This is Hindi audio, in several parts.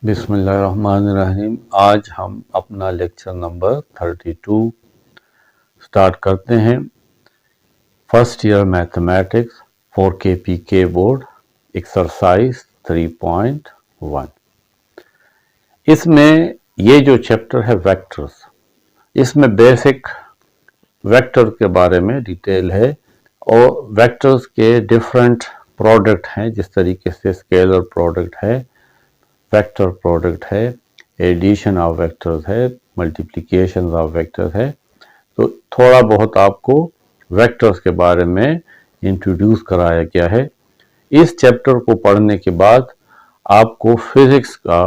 बिस्मिल्लाहिर्रहमानिर्रहीम। आज हम अपना लेक्चर नंबर 32 स्टार्ट करते हैं। First year mathematics 4KPK board exercise 3.1। इसमें ये जो चैप्टर है वेक्टर्स, इसमें बेसिक वेक्टर के बारे में डिटेल है और वेक्टर्स के डिफरेंट प्रोडक्ट हैं। जिस तरीके से स्केलर प्रोडक्ट है, वेक्टर प्रोडक्ट है, एडिशन ऑफ वेक्टर्स है, मल्टीप्लिकेशन ऑफ वेक्टर्स है। तो थोड़ा बहुत आपको वेक्टर्स के बारे में इंट्रोड्यूस कराया गया है। इस चैप्टर को पढ़ने के बाद आपको फिजिक्स का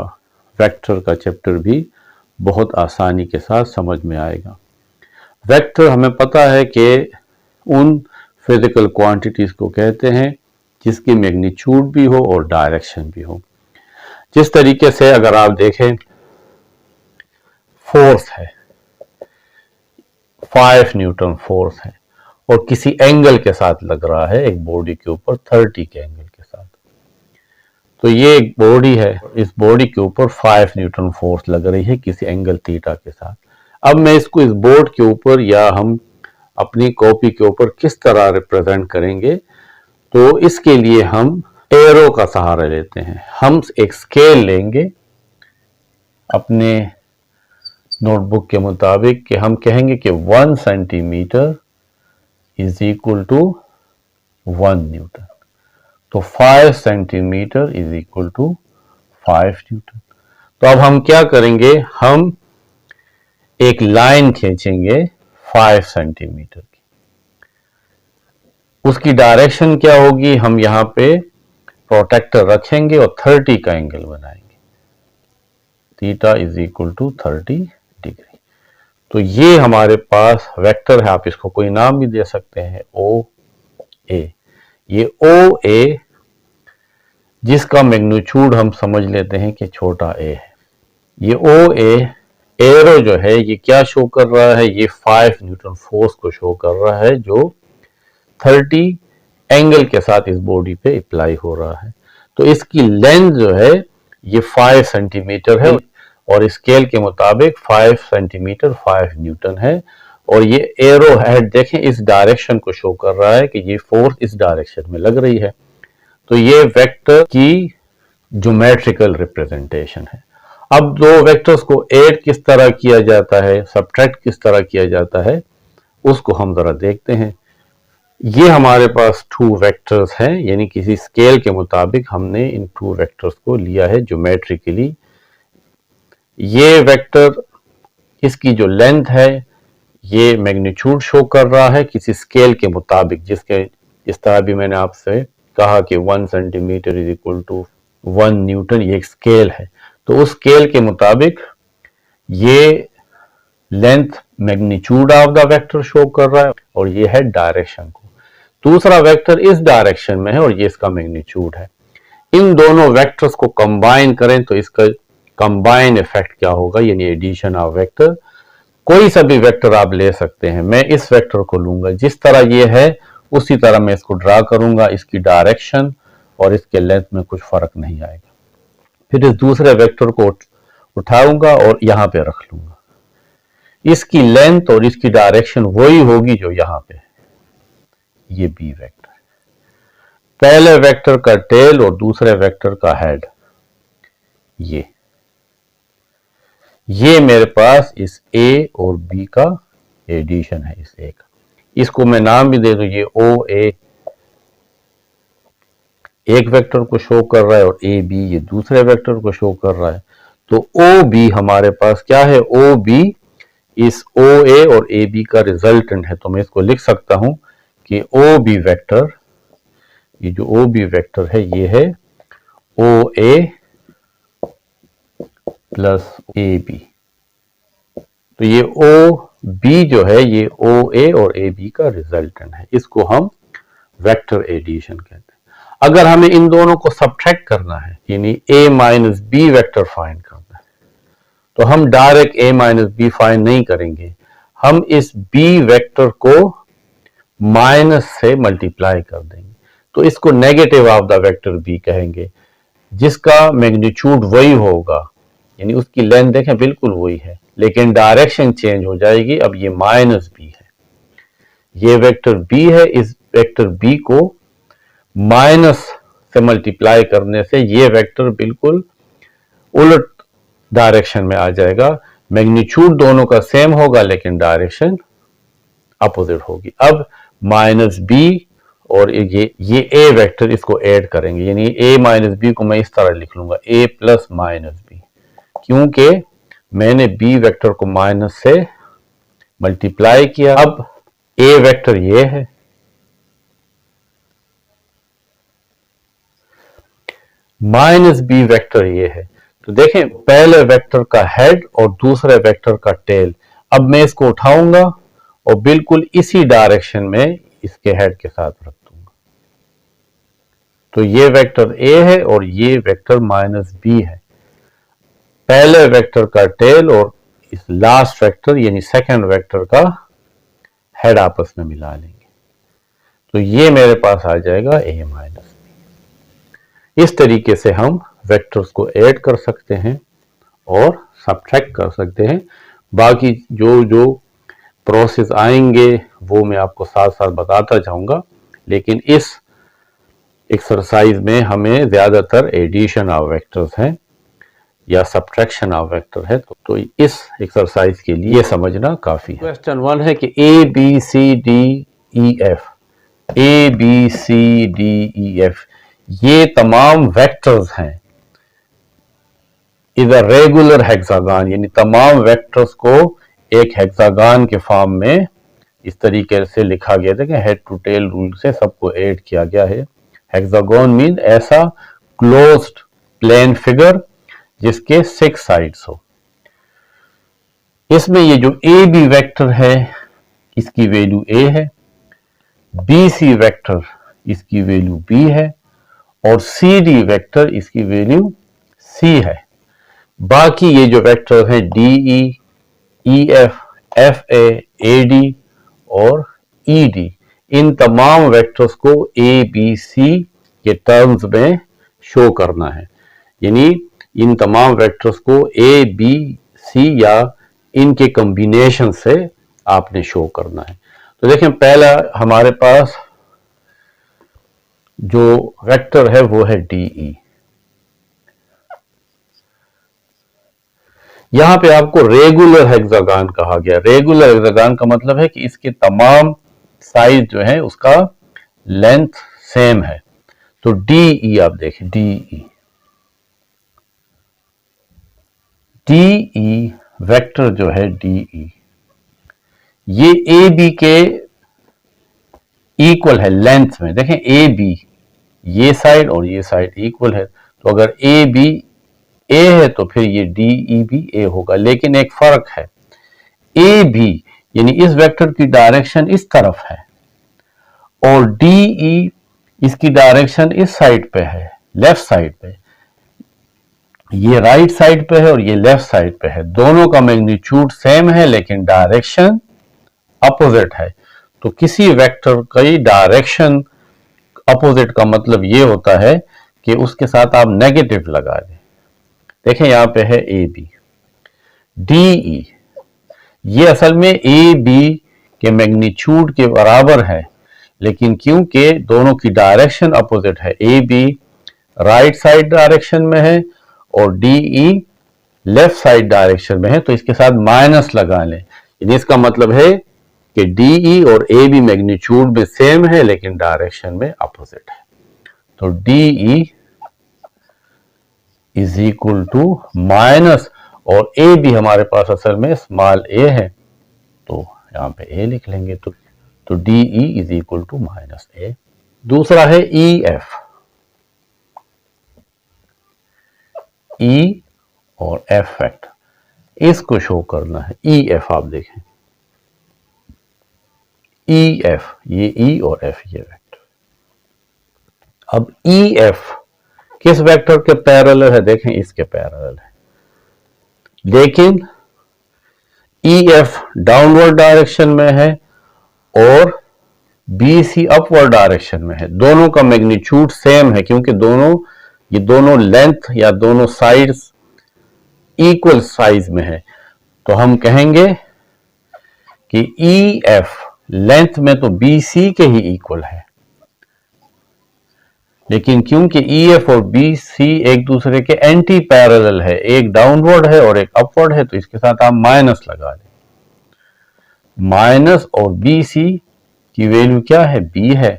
वेक्टर का चैप्टर भी बहुत आसानी के साथ समझ में आएगा। वेक्टर हमें पता है कि उन फिजिकल क्वांटिटीज को कहते हैं जिसकी मैग्नीट्यूड भी हो और डायरेक्शन भी हो। जिस तरीके से अगर आप देखें, फोर्स है 5 न्यूटन फोर्स है और किसी एंगल के साथ लग रहा है एक बॉडी के ऊपर 30 के एंगल के साथ। तो ये एक बॉडी है, इस बॉडी के ऊपर 5 न्यूटन फोर्स लग रही है किसी एंगल थीटा के साथ। अब मैं इसको इस बोर्ड के ऊपर या हम अपनी कॉपी के ऊपर किस तरह रिप्रेजेंट करेंगे, तो इसके लिए हम एरो का सहारा लेते हैं। हम एक स्केल लेंगे अपने नोटबुक के मुताबिक कि हम कहेंगे कि 1 centimetre is equal to 1 newton. तो 5 centimetre is equal to 5 newton. तो अब हम क्या करेंगे, हम एक लाइन खींचेंगे 5 सेंटीमीटर की। उसकी डायरेक्शन क्या होगी, हम यहां पे प्रोटेक्टर रखेंगे और 30 का एंगल बनाएंगे। Theta is equal to 30 degree. तो ये हमारे पास वेक्टर है, आप इसको कोई नाम भी दे सकते हैं, ओ ए। ये ओ ए जिसका मैग्नीट्यूड हम समझ लेते हैं कि छोटा ए है। ये ओ ए एरो जो है ये क्या शो कर रहा है, ये 5 न्यूटन फोर्स को शो कर रहा है जो 30 एंगल के साथ इस बॉडी पे अप्लाई हो रहा है। तो इसकी लेंथ जो है ये 5 सेंटीमीटर है और स्केल के मुताबिक 5 सेंटीमीटर 5 न्यूटन है। और ये एरो हेड देखें इस डायरेक्शन को शो कर रहा है कि ये फोर्स इस डायरेक्शन में लग रही है। तो ये वेक्टर की ज्योमेट्रिकल रिप्रेजेंटेशन है। अब दो वेक्टर्स को ऐड किस तरह किया जाता है, सब्ट्रैक्ट किस तरह किया जाता है, उसको हम जरा देखते हैं। ये हमारे पास 2 वेक्टर्स हैं, यानी किसी स्केल के मुताबिक हमने इन 2 वेक्टर्स को लिया है ज्योमेट्रिकली। ये वेक्टर, इसकी जो लेंथ है ये मैग्नीट्यूड शो कर रहा है किसी स्केल के मुताबिक, जिसके इस तरह भी मैंने आपसे कहा कि 1 centimetre is equal to 1 newton, ये एक स्केल है। तो उस स्केल के मुताबिक ये length magnitude of the vector show कर रहा है और ये है डायरेक्शन को। दूसरा वेक्टर इस डायरेक्शन में है और ये इसका मैग्नीट्यूड है। इन दोनों वेक्टर्स को कंबाइन करें तो इसका कंबाइन इफेक्ट क्या होगा, यानी एडिशन ऑफ वेक्टर। कोई सा भी वेक्टर आप ले सकते हैं, मैं इस वेक्टर को लूंगा, जिस तरह ये है उसी तरह मैं इसको ड्रा करूंगा। इसकी डायरेक्शन और इसके लेंथ में कुछ फर्क नहीं आएगा। फिर इस दूसरे वेक्टर को उठाऊंगा और यहां पे रख लूंगा। इसकी लेंथ और इसकी डायरेक्शन वही होगी जो यहां पे है। ये बी वेक्टर है। पहले वेक्टर का टेल और दूसरे वेक्टर का हेड, ये मेरे पास इस ए और बी का एडिशन है, इस ए का। इसको मैं नाम भी दे दूं, ये ओ ए एक वेक्टर को शो कर रहा है और ए बी ये दूसरे वेक्टर को शो कर रहा है। तो ओ बी हमारे पास क्या है, ओ बी इस ओ ए और ए बी का रिजल्टेंट है। तो मैं इसको लिख सकता हूं कि ओ बी वेक्टर, ये जो ओ बी वेक्टर है ये है O A plus A B. तो ये ओ बी जो है ये ओ ए और ए बी का रिजल्टेंट है। इसको हम वेक्टर एडिशन कहते हैं। अगर हमें इन दोनों को सब्ट्रैक्ट करना है, यानी A minus B vector find करना है, तो हम direct A minus B find नहीं करेंगे। हम इस बी वेक्टर को माइनस से मल्टीप्लाई कर देंगे। तो इसको negative of the vector B कहेंगे। जिसका मैग्नीट्यूड वही होगा, यानी उसकी लेंथ देखें बिल्कुल वही है, लेकिन डायरेक्शन चेंज हो जाएगी। अब ये माइनस बी है, ये वेक्टर बी है, इस वेक्टर बी को माइनस से मल्टीप्लाई करने से ये वेक्टर बिल्कुल उलट डायरेक्शन में आ जाएगा। मैग्नीट्यूड दोनों का सेम होगा लेकिन डायरेक्शन अपोजिट होगी। अब माइनस बी और ये ए वेक्टर, इसको ऐड करेंगे, यानी ए माइनस बी को मैं इस तरह लिख लूंगा, ए प्लस माइनस बी, क्योंकि मैंने बी वेक्टर को माइनस से मल्टीप्लाई किया। अब ए वेक्टर ये है, माइनस बी वेक्टर ये है। तो देखें पहले वेक्टर का हेड और दूसरे वेक्टर का टेल। अब मैं इसको उठाऊंगा और बिल्कुल इसी डायरेक्शन में इसके हेड के साथ रख दूंगा। तो ये वेक्टर ए है और ये वेक्टर माइनस बी है। पहले वेक्टर का टेल और इस लास्ट वेक्टर यानी सेकंड वेक्टर का हेड आपस में मिला लेंगे, तो ये मेरे पास आ जाएगा ए माइनस बी। इस तरीके से हम वेक्टर्स को ऐड कर सकते हैं और सब्ट्रैक्ट कर सकते हैं। बाकी जो जो प्रोसेस आएंगे वो मैं आपको साथ साथ बताता जाऊंगा, लेकिन इस एक्सरसाइज में हमें ज्यादातर एडिशन ऑफ वेक्टर्स हैं या सब्ट्रैक्शन ऑफ वेक्टर है, तो इस एक्सरसाइज के लिए समझना काफी है। क्वेश्चन 1 है कि A B C D E F, A B C D E F ये तमाम वेक्टर्स हैं इज अ रेगुलर हेक्सागन, यानी तमाम वेक्टर्स को एक हेक्सागन के फॉर्म में इस तरीके से लिखा गया था कि हेड टू टेल रूल से सबको ऐड किया गया है। हेक्सागन मीन ऐसा क्लोज्ड प्लेन फिगर जिसके 6 साइड्स हो। इसमें ये जो ए बी वेक्टर है इसकी वैल्यू ए है, बी सी वेक्टर इसकी वैल्यू बी है और सी डी वेक्टर इसकी वैल्यू सी है। बाकी ये जो वेक्टर हैं D E F, F A D और ई डी, इन तमाम वेक्टर्स को ए बी सी के टर्म्स में शो करना है, यानी इन तमाम वेक्टर्स को ए बी सी या इनके कॉम्बिनेशन से आपने शो करना है। तो देखें पहला हमारे पास जो वेक्टर है वो है डीई। यहां पे आपको रेगुलर हेक्सागन कहा गया। रेगुलर हेक्सागन का मतलब है कि इसके तमाम साइड जो है उसका लेंथ सेम है। तो डीई आप देखें, डीई डीई वेक्टर जो है डीई ये ए बी के इक्वल है लेंथ में। देखें ए बी ये साइड और ये साइड इक्वल है, तो अगर ए बी ए है तो फिर ये डीई भी ए होगा। लेकिन एक फर्क है, ए बी यानी इस वेक्टर की डायरेक्शन इस तरफ है और डीई इसकी डायरेक्शन इस साइड पे है, लेफ्ट साइड पे। ये राइट साइड पे है और ये लेफ्ट साइड पे है। दोनों का मैग्नीट्यूड सेम है लेकिन डायरेक्शन अपोजिट है। तो किसी वेक्टर की डायरेक्शन अपोजिट का मतलब ये होता है कि उसके साथ आप नेगेटिव लगा दें। देखें यहां पे है ए बी, डीई ये असल में ए बी के मैग्नीट्यूड के बराबर है, लेकिन क्योंकि दोनों की डायरेक्शन अपोजिट है, A B right side direction में है और डीई लेफ्ट साइड डायरेक्शन में है, तो इसके साथ माइनस लगा लें। यानी इसका मतलब है कि डीई और ए बी मैग्नीट्यूड में सेम है लेकिन डायरेक्शन में अपोजिट है। तो DE is equal to minus, और ए भी हमारे पास असल में स्मॉल ए है तो यहां पे ए लिख लेंगे। तो DE is equal to minus A. दूसरा है ई एफ, ई और एफ वेक्टर, इसको शो करना है। ई एफ आप देखें, ई एफ ये ई और एफ ये वेक्टर। अब ई एफ किस वेक्टर के पैरेलल है? देखें इसके पैरेलल है, लेकिन ई एफ डाउनवर्ड डायरेक्शन में है और बी सी अपवर्ड डायरेक्शन में है। दोनों का मैग्नीट्यूड सेम है क्योंकि दोनों ये दोनों लेंथ या दोनों साइड्स इक्वल साइज में है, तो हम कहेंगे कि ई एफ लेंथ में तो बी सी के ही इक्वल है, लेकिन क्योंकि ई एफ और बी सी एक दूसरे के एंटी पैरेलल है, एक डाउनवर्ड है और एक अपवर्ड है, तो इसके साथ आप माइनस लगा दें। माइनस और बी सी की वैल्यू क्या है, बी है,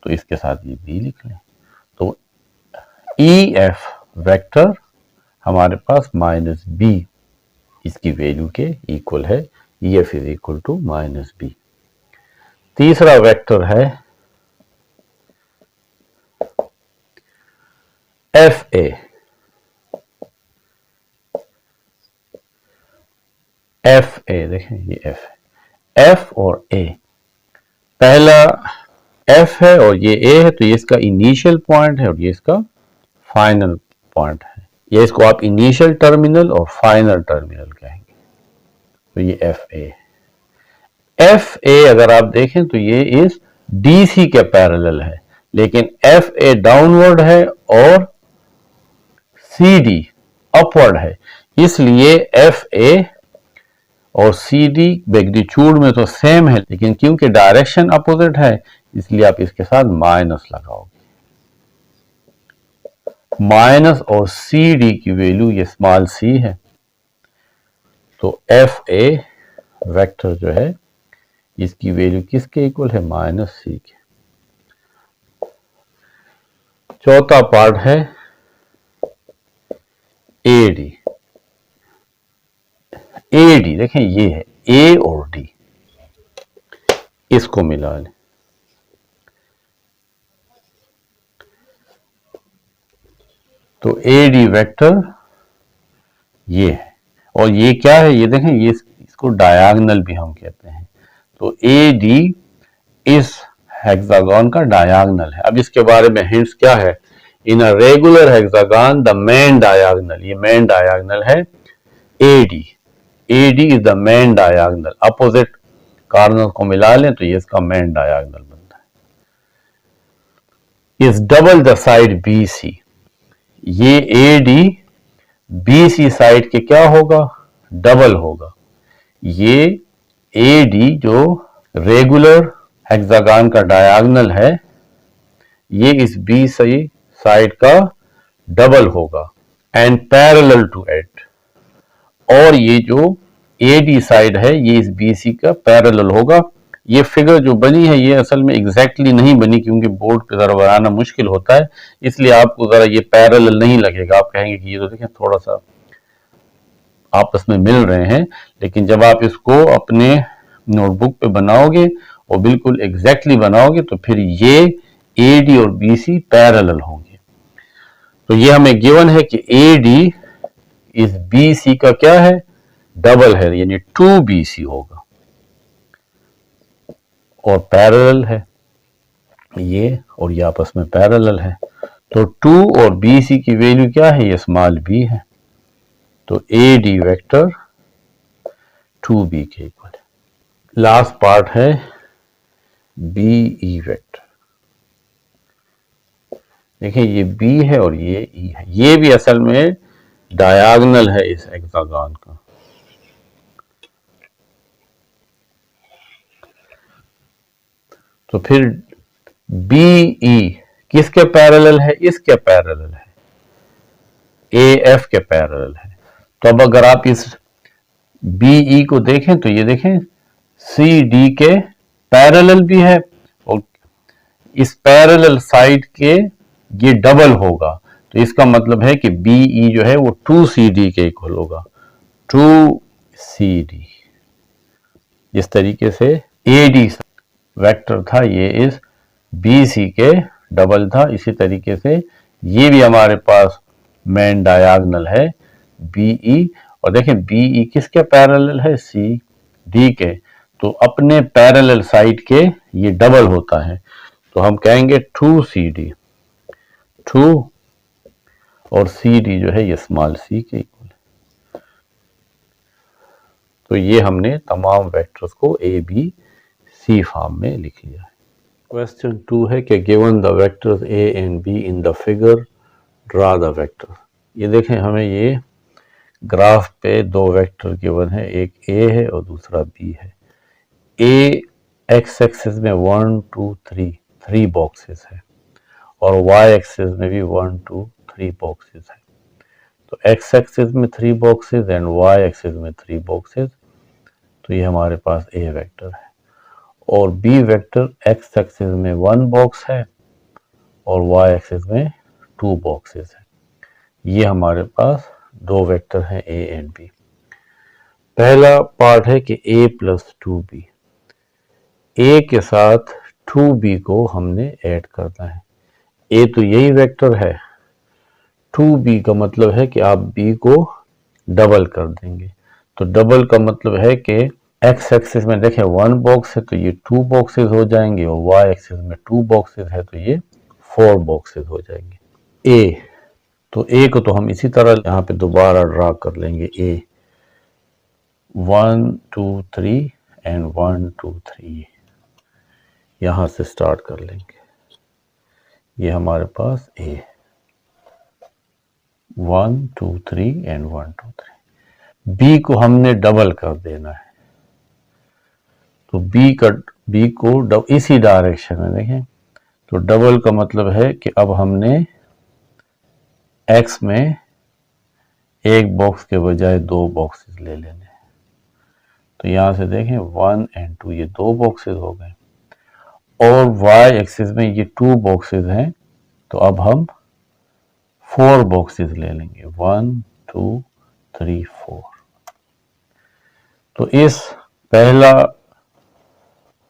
तो इसके साथ ये बी लिख लें। तो ई एफ वेक्टर हमारे पास माइनस बी इसकी वैल्यू के इक्वल है, E F is equal to minus B. तीसरा वेक्टर है एफ ए। एफ ए देखें, ये एफ है, एफ और ए, पहला एफ है और ये ए है, तो ये इसका इनिशियल पॉइंट है और ये इसका फाइनल पॉइंट है, ये इसको आप इनिशियल टर्मिनल और फाइनल टर्मिनल कहेंगे। तो ये एफ ए। एफ ए अगर आप देखें तो ये इस डी सी के पैरेलल है, लेकिन एफ ए डाउनवर्ड है और सी डी अपवर्ड है, इसलिए एफ ए और सी डी मैग्नीट्यूड में तो सेम है, लेकिन क्योंकि डायरेक्शन अपोजिट है इसलिए आप इसके साथ माइनस लगाओगे। माइनस और सी डी की वैल्यू ये स्मॉल सी है, तो एफ ए वेक्टर जो है इसकी वैल्यू किसके इक्वल है, माइनस सी के। चौथा पार्ट है ए डी। ए डी देखें, ये है ए और डी, इसको मिला लें। तो ए डी वेक्टर ये है, और ये क्या है, ये देखें, ये इसको डायगोनल भी हम कहते हैं। तो ए डी इस हेक्सागन का डायगोनल है। अब इसके बारे में हिंट्स क्या है, in a regular hexagon the main diagonal, ये मेन डायगोनल है A D. A D is the main diagonal, opposite corner को मिला लें तो ये इसका मेन डायगोनल बनता है। Is double the side B C, ये A D B C side के क्या होगा, डबल होगा। ये ए डी जो रेगुलर हेक्सागन का डायगोनल है, ये इस बी सी साइड का डबल होगा एंड पैरेलल टू इट, और ये जो ए डी साइड है ये इस बी सी का पैरेलल होगा। ये फिगर जो बनी है ये असल में एग्जैक्टली नहीं बनी, क्योंकि बोर्ड पे जरा बनाना मुश्किल होता है, इसलिए आपको जरा ये पैरेलल नहीं लगेगा। आप कहेंगे कि ये तो देखें थोड़ा सा आपस में मिल रहे हैं, लेकिन जब आप इसको अपने नोटबुक पे बनाओगे और बिल्कुल एग्जैक्टली बनाओगे तो फिर ये ए डी और बी सी पैरेलल होंगे। तो ये हमें गिवन है कि ए डी इस बी सी का क्या है, डबल है, यानी 2BC होगा और पैरेलल है ये, और ये आपस में पैरेलल है। तो 2 और BC की वैल्यू क्या है, ये स्मॉल b है, तो AD वेक्टर 2B के इक्वल है। लास्ट पार्ट है BE वेक्टर। देखिए ये B है और ये E है, ये भी असल में डायगोनल है इस हेक्सागन का। तो फिर BE किसके पैरेलल है, इसके पैरेलल है, AF के पैरेलल है। तो अब अगर आप इस BE को देखें तो ये देखें CD के पैरेलल भी है, और इस पैरेलल साइड के ये डबल होगा, तो इसका मतलब है कि BE जो है वो 2CD के इक्वल होगा, 2CD। इस तरीके से AD वेक्टर था ये इस BC के डबल था। इसी तरीके से ये भी हमारे पास मेन डायगोनल है BE, और देखें BE किसके पैरेलल है, CD के, तो अपने पैरेलल साइड के ये डबल होता है, तो हम कहेंगे 2CD, 2 और CD जो है ये स्मॉल c के इक्वल है। तो ये हमने तमाम वेक्टर्स को ABC फॉर्म में लिख लिया है। क्वेश्चन 2 है कि given the vectors A and B in the figure draw the vector. ये देखें, हमें ये ग्राफ पे दो वेक्टर गिवन है, एक ए है और दूसरा बी है। ए एक्स एक्सिस में 1 2 3 3 बॉक्सेस है और वाई एक्सिस में भी 1 2 3 बॉक्सेस है। तो एक्स एक्सिस में 3 बॉक्सेस एंड वाई एक्सिस में 3 बॉक्सेस, तो ये हमारे पास ए वेक्टर है। और बी वेक्टर एक्स एक्सिस में 1 बॉक्स है और वाई एक्सिस में 2 बॉक्सेस है। ये हमारे पास दो वेक्टर हैं ए एंड बी। पहला पार्ट है कि a प्लस 2b, ए के साथ 2b को हमने ऐड करना है। ए तो यही वेक्टर है, 2b का मतलब है कि आप b को डबल कर देंगे। तो डबल का मतलब है कि एक्स एक्सिस में देखें 1 बॉक्स है तो ये 2 बॉक्सेस हो जाएंगे और वाई एक्सिस में 2 बॉक्सेस है तो ये 4 बॉक्सेस हो जाएंगे। ए, तो ए को तो हम इसी तरह यहाँ पे दोबारा ड्रा कर लेंगे। ए 1 2 3 एंड 1 2 3 यहाँ से स्टार्ट कर लेंगे। ये हमारे पास ए 1 2 3 एंड 1 2 3। बी को हमने डबल कर देना है, तो बी को इसी डायरेक्शन में देखें, तो डबल का मतलब है कि अब हमने एक्स में एक बॉक्स के बजाय 2 बॉक्सेस ले लेने हैं। तो यहां से देखें 1 एंड 2 ये 2 बॉक्सेस हो गए और वाई एक्सिस में ये 2 बॉक्सेस हैं, तो अब हम 4 बॉक्सेस ले लेंगे 1 2 3 4। तो इस पहला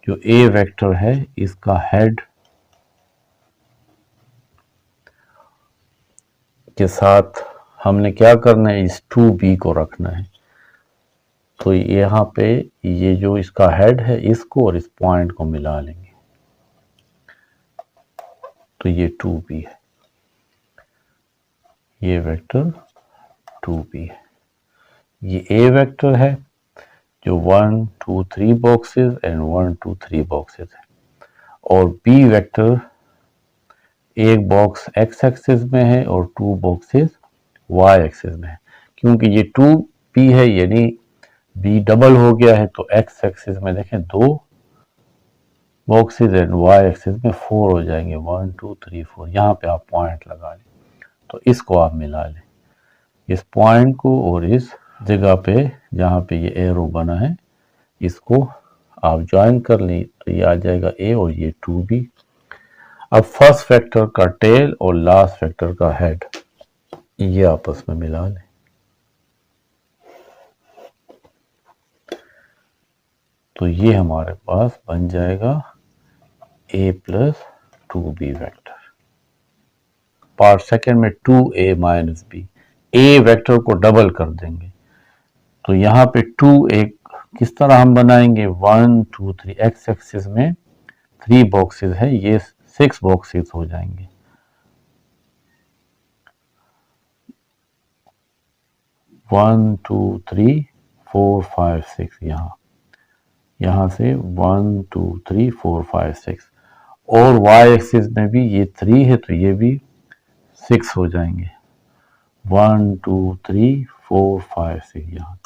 जो ए वेक्टर है इसका हेड के साथ हमने क्या करना है, इस 2b को रखना है। तो यहाँ पे ये जो इसका हेड है इसको और इस पॉइंट को मिला लेंगे, तो ये 2b है, ये वेक्टर 2b है। ये ए वेक्टर है जो 1 2 3 बॉक्सेस एंड 1 2 3 बॉक्सेस है, और बी वेक्टर एक बॉक्स एक्स एक्सिस में है और 2 बॉक्सेस वाई एक्सिस में है। क्योंकि ये 2b है यानी बी डबल हो गया है, तो एक्स एक्सिस में देखें 2 बॉक्सेस एंड वाई एक्सिस में 4 हो जाएंगे 1 2 3 4। यहाँ पे आप पॉइंट लगा लें, तो इसको आप मिला लें, इस पॉइंट को और इस जगह पे जहाँ पे ये एरो बना है इसको आप ज्वाइन कर लें, तो ये आ जाएगा ए और ये 2b। अब फर्स्ट वेक्टर का टेल और लास्ट वेक्टर का हेड ये आपस में मिला लें, तो ये हमारे पास बन जाएगा a plus 2b vector. Part second में 2a minus b, a vector को डबल कर देंगे, तो यहाँ पे 2a किस तरह हम बनाएंगे, 1 2 3 एक्स एक्सिस में 3 बॉक्सेस है, ये 6 बॉक्सेस हो जाएंगे। 1 2 3 4 5 6 यहाँ से 1 2 3 4 5 6, और y एक्सिस में भी ये 3 है तो ये भी 6 हो जाएंगे 1 2 3 4 5 6 यहाँ।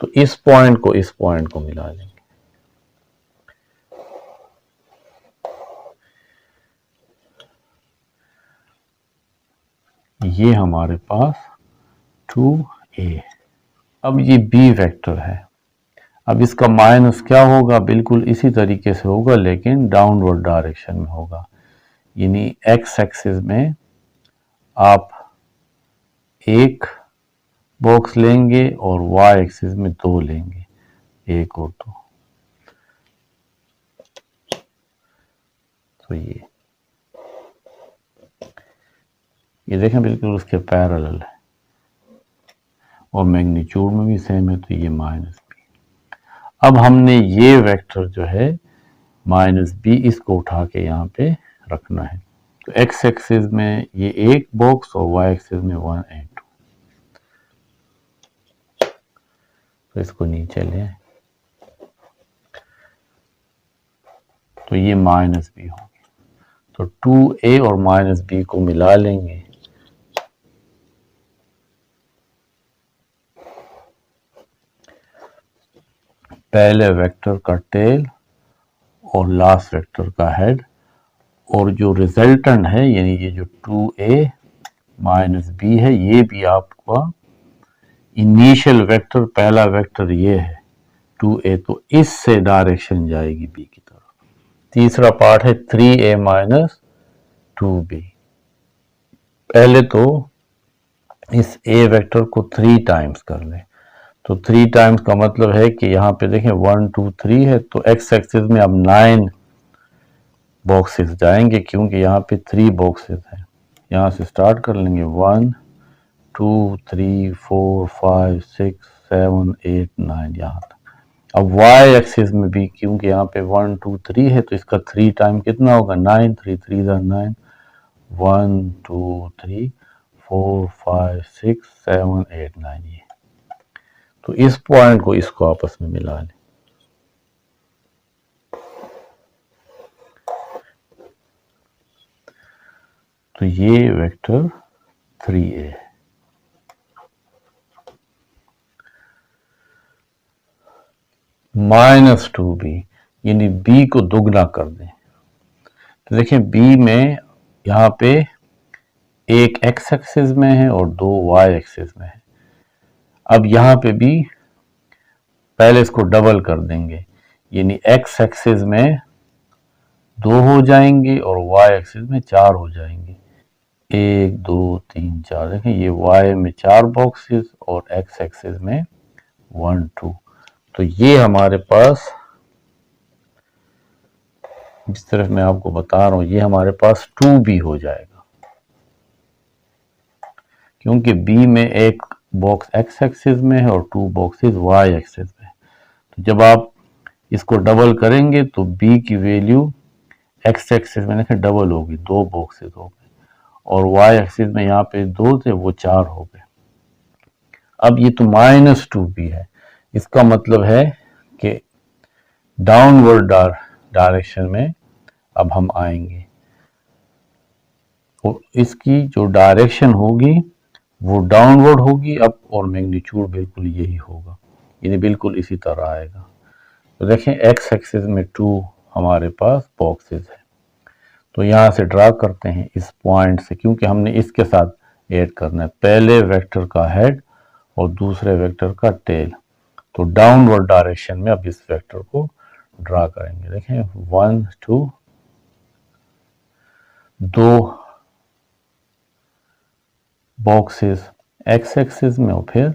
तो इस पॉइंट को मिला लेंगे, ये हमारे पास 2a। अब ये b वेक्टर है, अब इसका माइनस क्या होगा, बिल्कुल इसी तरीके से होगा लेकिन डाउनवर्ड डायरेक्शन में होगा, यानी एक्स एक्सिस में आप एक बॉक्स लेंगे और वाई एक्सिस में 2 लेंगे, एक और 2। तो ये देखें बिल्कुल उसके पैरेलल है और मैग्नीट्यूड में भी सेम है, तो ये माइनस बी। अब हमने ये वेक्टर जो है माइनस बी इसको उठा के यहाँ पे रखना है, तो एक्स एक्सिस में ये एक बॉक्स और वाई एक्सिस में 1 एंड 2, तो इसको नीचे ले, तो ये माइनस बी होगी, तो 2a और माइनस बी को मिला लेंगे पहले वेक्टर का टेल और लास्ट वेक्टर का हेड, और जो रिजल्टेंट है यानी ये जो 2a माइनस b है, ये भी आपका इनिशियल वेक्टर, पहला वेक्टर ये है 2a, तो इससे डायरेक्शन जाएगी b की तरफ। तीसरा पार्ट है 3a माइनस 2b। पहले तो इस a वेक्टर को 3 टाइम्स कर लें, तो 3 टाइम्स का मतलब है कि यहाँ पे देखें 1 2 3 है, तो x एक्सिस में अब 9 बॉक्सेस जाएंगे क्योंकि यहाँ पे 3 बॉक्सेस हैं। यहाँ से स्टार्ट कर लेंगे 1 2 3 4 5 6 7 8 9 यहाँ तक। अब y एक्सिस में भी क्योंकि यहाँ पे 1 2 3 है, तो इसका 3 टाइम कितना होगा 9, 3 3 9, 1 2 3 4 5 6 7 8 9 ये। तो इस पॉइंट को इसको आपस में मिला लें। तो ये वेक्टर 3a है। माइनस 2b यानी b को दुगना कर दें। तो देखें b में यहाँ पे एक x एक्सिस में है और 2 y एक्सिस में है। अब यहाँ पे भी पहले इसको डबल कर देंगे, यानी x एक्सिस में 2 हो जाएंगे और y एक्सिस में 4 हो जाएंगे। 1 2 3 4, देखें ये y में 4 बॉक्सेस और x एक्सिस में 1 2। तो ये हमारे पास, जिस तरह मैं आपको बता रहा हूं, ये हमारे पास 2b हो जाएगा क्योंकि b में एक बॉक्स x एक्सिस में है और 2 बॉक्सेस y एक्सिस में है। तो जब आप इसको डबल करेंगे तो b की वैल्यू x एक्सिस में देखें डबल होगी, 2 बॉक्सेस हो गए, और y एक्सिस में यहाँ पे 2 थे वो 4 हो गए। अब ये तो माइनस 2b है, इसका मतलब है कि डाउनवर्ड डायरेक्शन में अब हम आएंगे, तो इसकी जो डायरेक्शन होगी वो डाउनवर्ड होगी अब, और मैग्नीट्यूड बिल्कुल यही होगा, यानी बिल्कुल इसी तरह आएगा। तो देखें x एक्सिस में 2 हमारे पास बॉक्सेस है, तो यहाँ से ड्रा करते हैं इस पॉइंट से, क्योंकि हमने इसके साथ ऐड करना है पहले वेक्टर का हेड और दूसरे वेक्टर का टेल। तो डाउनवर्ड डायरेक्शन में अब इस वेक्टर को ड्रा करेंगे। देखें 1 2 2 बॉक्सेस x एक्सिस में और फिर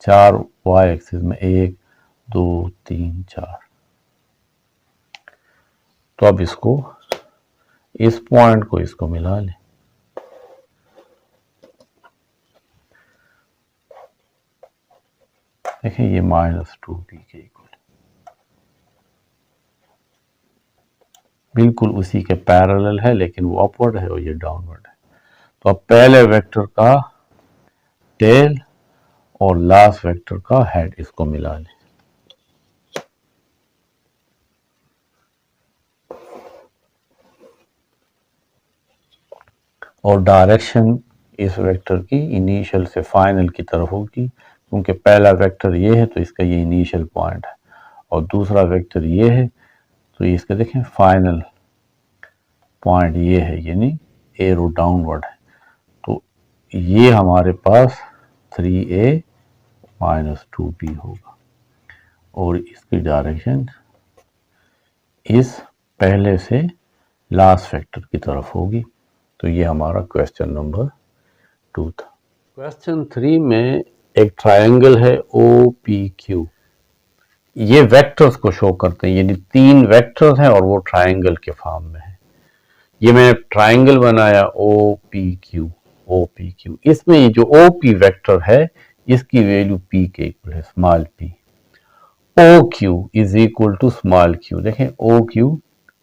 4 y एक्सिस में, 1 2 3 4। तो अब इसको, इस पॉइंट को इसको मिला लें। देखें ये माइनस 2b के इक्वल, बिल्कुल उसी के पैरेलल है, लेकिन वो अपवर्ड है और ये डाउनवर्ड है। तो अब पहले वेक्टर का टेल और लास्ट वेक्टर का हेड इसको मिला लें। और डायरेक्शन इस वेक्टर की इनिशियल से फाइनल की तरफ होगी, क्योंकि पहला वेक्टर ये है तो इसका ये इनिशियल पॉइंट है, और दूसरा वेक्टर ये है तो इसका देखें फाइनल पॉइंट ये है, यानी एरो डाउनवर्ड है। तो ये हमारे पास 3a माइनस 2b होगा, और इसकी डायरेक्शन इस पहले से लास्ट वेक्टर की तरफ होगी। तो ये हमारा क्वेश्चन नंबर 2 था। क्वेश्चन 3 में एक ट्रायंगल है OPQ, ये वेक्टर्स को शो करते हैं, यानी 3 वेक्टर्स हैं और वो ट्रायंगल के फॉर्म में है। ये मैंने ट्रायंगल बनाया OPQ। इसमें ये जो OP वेक्टर है इसकी वैल्यू p के इक्वल है, small p। OQ is equal to small q, देखें OQ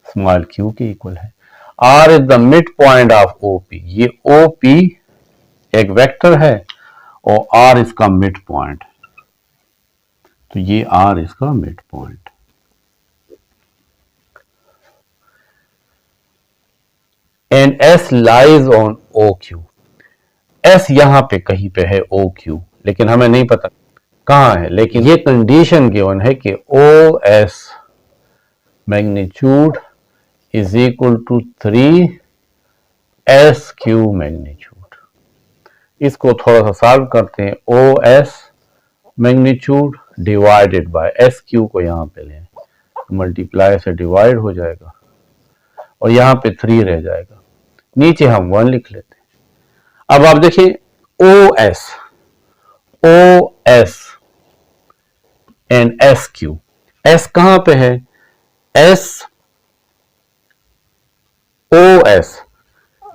स्मॉल q के इक्वल है। R is the mid point of OP, ये OP एक वेक्टर है और R इसका मिड पॉइंट, तो ये R इसका mid point. And S lies on OQ, S यहां पे कहीं पे है OQ, लेकिन हमें नहीं पता कहाँ है, लेकिन ये कंडीशन गिवन है कि O S magnitude is equal to 3 S Q magnitude. इसको थोड़ा सा सॉल्व करते हैं। O S magnitude divided by S Q को यहाँ पे लें, मल्टीप्लाई से डिवाइड हो जाएगा और यहाँ पे 3 रह जाएगा, नीचे हम 1 लिख लेते हैं। अब आप देखिए O S and S Q, S कहां पे है, एस ओ एस,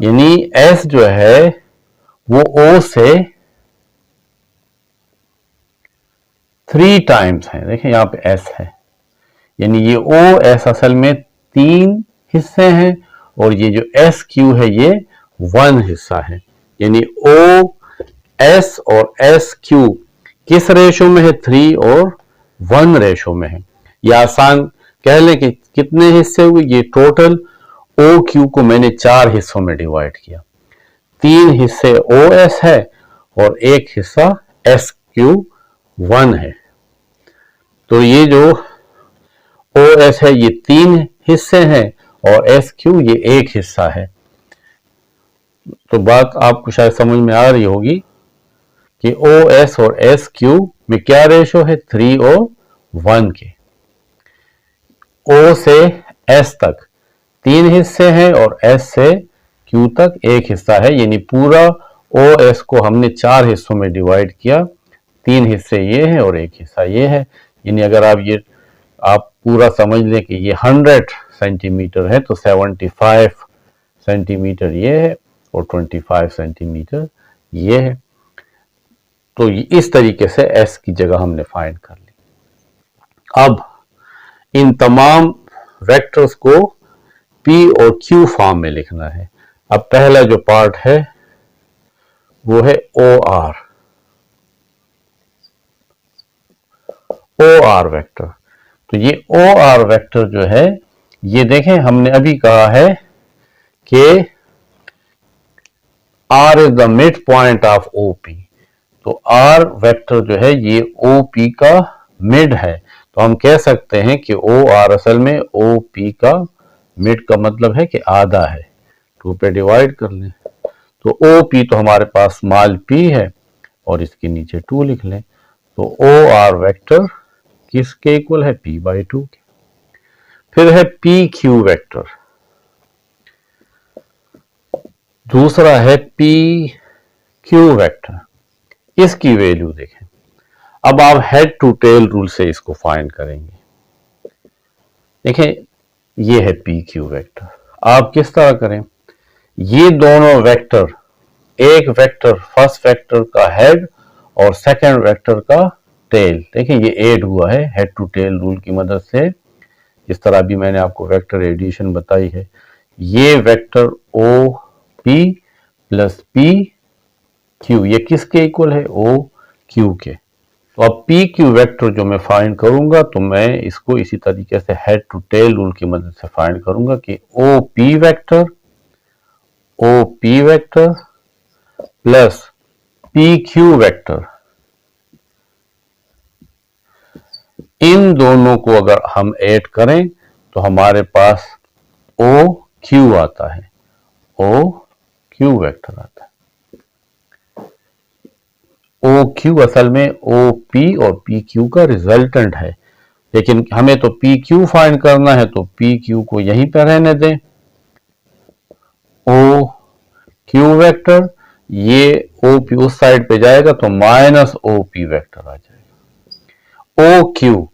यानी एस जो है वो ओ से 3 टाइम्स है। देखिए यहां पे एस है, यानी ये ओ एस असल में 3 हिस्से हैं और ये जो एस क्यू है ये 1 हिस्सा है। यानी ओ एस और एस क्यू किस रेशो में है, 3 और 1 रेशो में है। या आसान कह लें कि कितने हिस्से हुए, ये टोटल ओ क्यू को मैंने 4 हिस्सों में डिवाइड किया। 3 हिस्से ओ एस है और 1 हिस्सा एस क्यू 1 है। तो ये जो ओ एस है ये 3 हिस्से हैं और एस क्यू ये 1 हिस्सा है। तो बात आपको शायद समझ में आ रही होगी कि ओ एस और एस क्यू में क्या रेशो है, 3 और 1 के। ओ से एस तक 3 हिस्से हैं और एस से क्यू तक 1 हिस्सा है, यानी पूरा ओ एस को हमने 4 हिस्सों में डिवाइड किया। 3 हिस्से ये हैं और 1 हिस्सा ये है। यानी अगर आप पूरा समझ लें कि ये 100 सेंटीमीटर है तो 75 सेंटीमीटर ये है और 25 सेंटीमीटर ये है। तो इस तरीके से एस की जगह हमने फाइंड कर ली। अब इन तमाम वेक्टर्स को पी और क्यू फॉर्म में लिखना है। अब पहला जो पार्ट है वो है ओ आर वेक्टर। तो ये ओ आर वेक्टर जो है ये देखें, हमने अभी कहा है कि R is the mid point of O P. तो आर वेक्टर जो है ये ओ पी का मिड है। तो हम कह सकते हैं कि ओ आर असल में ओ पी का मिड का मतलब है कि आधा है। 2 पे डिवाइड कर लें तो ओ पी तो हमारे पास स्मॉल पी है और इसके नीचे 2 लिख लें। तो ओ आर वेक्टर किसके इक्वल है, p/2 के। फिर है पी क्यू वेक्टर, दूसरा है पी क्यू वेक्टर। इसकी वैल्यू देखें। अब आप हेड टू टेल रूल से इसको फाइंड करेंगे। देखें ये है पी क्यू वेक्टर। आप किस तरह करें, ये दोनों वेक्टर, एक वेक्टर फर्स्ट वेक्टर का हेड और सेकंड वेक्टर का टेल, देखिए ये ऐड हुआ है हेड टू टेल रूल की मदद से। इस तरह भी मैंने आपको वेक्टर एडिशन बताई है। ये vector O P plus P Q ये किसके इक्वल है, ओ क्यू के। तो अब पी क्यू वेक्टर जो मैं फाइंड करूंगा तो मैं इसको इसी तरीके से हेड टू टेल रूल की मदद से फाइंड करूंगा कि O P vector plus P Q vector, इन दोनों को अगर हम ऐड करें तो हमारे पास ओ क्यू आता है, ओ क्यू वेक्टर आता है। ओ क्यू असल में ओ पी और पी क्यू का रिजल्टेंट है, लेकिन हमें तो पी क्यू फाइंड करना है तो पी क्यू को यहीं पर रहने दें। ओ क्यू वेक्टर, ये ओ पी उस साइड पे जाएगा तो माइनस ओ पी वेक्टर आ जाएगा। ओ क्यू,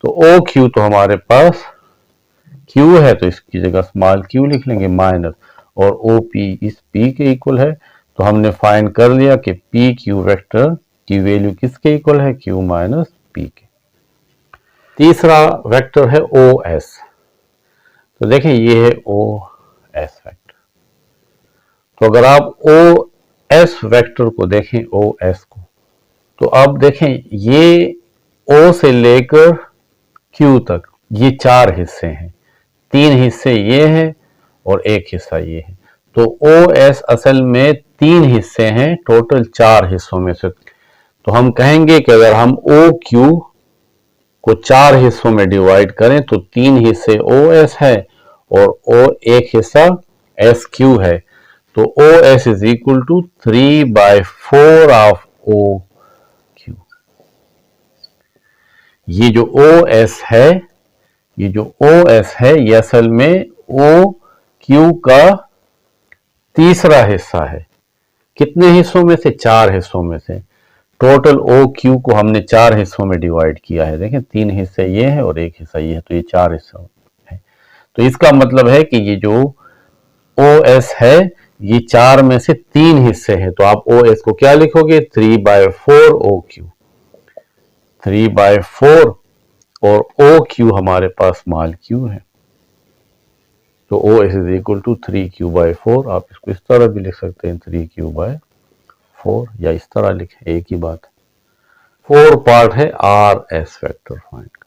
तो ओ क्यू तो हमारे पास क्यू है तो इसकी जगह स्मॉल क्यू लिख लेंगे माइनस, और ओ पी इस पी के इक्वल है। तो हमने फाइंड कर लिया कि पी क्यू वेक्टर की वैल्यू किसके इक्वल है, क्यू माइनस पी के। तीसरा वेक्टर है ओ एस। तो देखें ये है ओ एस वेक्टर। तो अगर आप ओ एस वेक्टर को देखें, ओ एस को, तो अब देखें ये ओ से लेकर क्यू तक ये 4 हिस्से हैं, 3 हिस्से ये हैं और 1 हिस्सा ये है। तो ओ एस असल में 3 हिस्से हैं टोटल 4 हिस्सों में से। तो हम कहेंगे कि अगर हम ओ क्यू को 4 हिस्सों में डिवाइड करें तो 3 हिस्से ओ एस है और ओ एक हिस्सा एस क्यू है। तो O S is equal to 3/4 of O Q. ये जो ओ एस है, ये जो ओ एस है, ये असल में ओ क्यू का तीसरा हिस्सा है। कितने हिस्सों में से? 4 हिस्सों में से। टोटल ओ क्यू को हमने 4 हिस्सों में डिवाइड किया है। देखें 3 हिस्से ये है और एक हिस्सा ये है, तो ये 4 हिस्सा है। तो इसका मतलब है कि ये जो ओ एस है ये 4 में से 3 हिस्से हैं। तो आप ओ एस को क्या लिखोगे? 3/4 ओ क्यू। 3/4 और ओ क्यू हमारे पास स्मॉल क्यू है। तो O S is equal to 3q/4। आप इसको इस तरह भी लिख सकते हैं 3q/4 या इस तरह लिखें, एक ही बात है। 4 पार्ट है आर एस वेक्टर फाइंड का।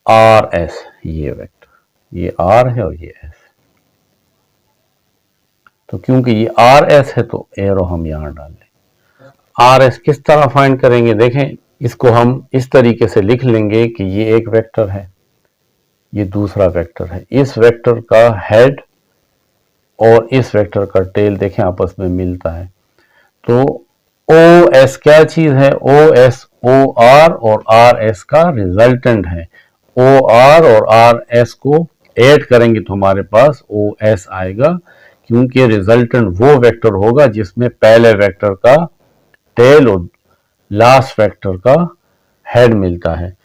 आर एस ये वेक्टर, ये आर है और ये एस। तो क्योंकि ये आर एस है तो एरो हम यहां डाल लें। आर एस किस तरह फाइंड करेंगे? देखें इसको हम इस तरीके से लिख लेंगे कि ये एक वेक्टर है, ये दूसरा वेक्टर है। इस वेक्टर का हेड और इस वेक्टर का टेल देखें आपस में मिलता है। तो ओ एस क्या चीज है? ओ एस ओ आर और आर एस का रिजल्टेंट है। ओ आर और आर एस को ऐड करेंगे तो हमारे पास ओ एस आएगा, क्योंकि रिजल्टेंट वो वेक्टर होगा जिसमें पहले वेक्टर का टेल और लास्ट वेक्टर का हेड मिलता है।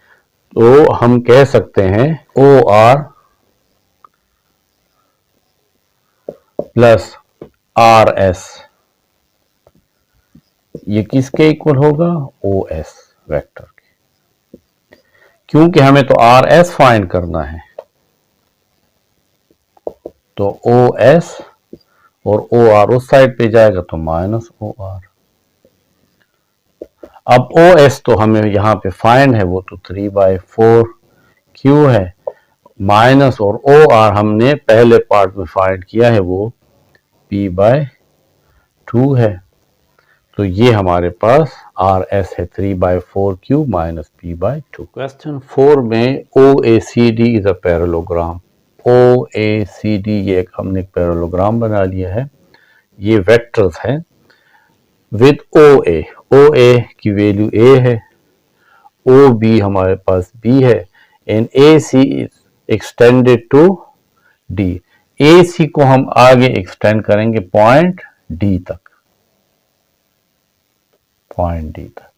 तो हम कह सकते हैं O R plus R S ये किसके इक्वल होगा? ओ एस वेक्टर के। क्योंकि हमें तो आर एस फाइंड करना है, तो ओ एस और ओ आर उस साइड पे जाएगा तो माइनस ओ आर। अब ओ एस तो हमें यहां पे फाइंड है, वो तो 3/4 क्यू है, माइनस और ओ आर हमने पहले पार्ट में फाइंड किया है, वो p/2 है। तो ये हमारे पास आर एस है 3/4 क्यू माइनस p/2। क्वेश्चन 4 में O A C D is a parallelogram. O A C D ये एक हमने एक पैरेललोग्राम बना लिया है। ये वेक्टर्स हैं विद ओ ए की वैल्यू ए है, ओ बी हमारे पास बी है, and A C is extended to D. A C को हम आगे एक्सटेंड करेंगे पॉइंट डी तक। पॉइंट डी तक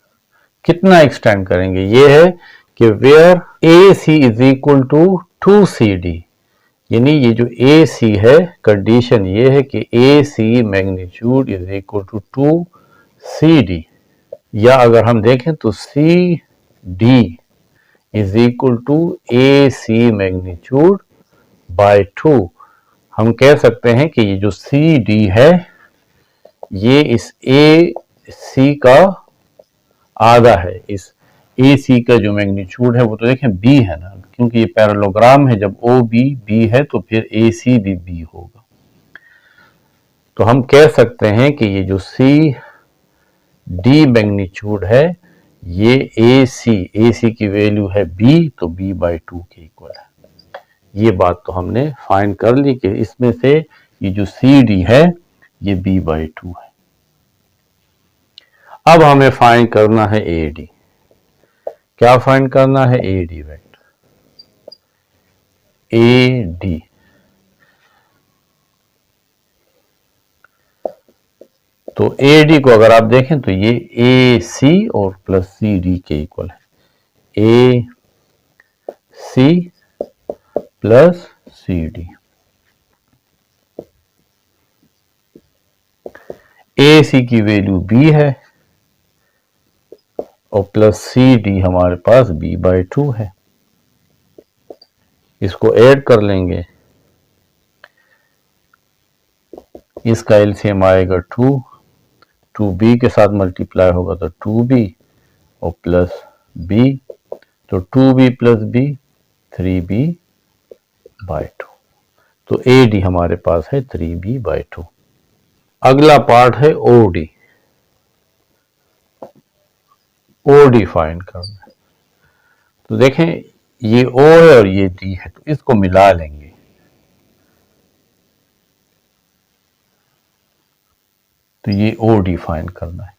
कितना एक्सटेंड करेंगे? ये है कि where A C is equal to 2CD, यानी ये जो ए सी है, कंडीशन ये है कि A C magnitude is equal to 2CD, या अगर हम देखें तो C D is equal to A C magnitude by 2। हम कह सकते हैं कि ये जो सी डी है ये इस ए सी का आधा है। इस ए सी का जो मैग्नीट्यूड है वो तो देखें बी है ना, क्योंकि ये पैरेललोग्राम है, जब ओ बी बी है तो फिर ए सी भी बी होगा। तो हम कह सकते हैं कि ये जो सी डी मैग्नीट्यूड है ये ए सी की वैल्यू है बी, तो b/2 के इक्वल है। ये बात तो हमने फाइंड कर ली कि इसमें से ये जो सी डी है ये b/2 है। अब हमें फाइंड करना है ए डी। क्या फाइंड करना है? A D vector. A D तो ए डी को अगर आप देखें तो ये ए सी और प्लस सी डी के इक्वल है। A C plus C D. A सी की वैल्यू बी है और प्लस सी डी हमारे पास b/2 है। इसको ऐड कर लेंगे, इसका एलसीएम आएगा 2b के साथ मल्टीप्लाई होगा तो 2b और प्लस b, तो 2b प्लस b 3b/2। तो ए डी हमारे पास है 3b/2। अगला पार्ट है ओ डी। ओ डिफाइन करना है। तो देखें ये ओ है और ये डी है, तो इसको मिला लेंगे। तो ये ओ डिफाइन करना है।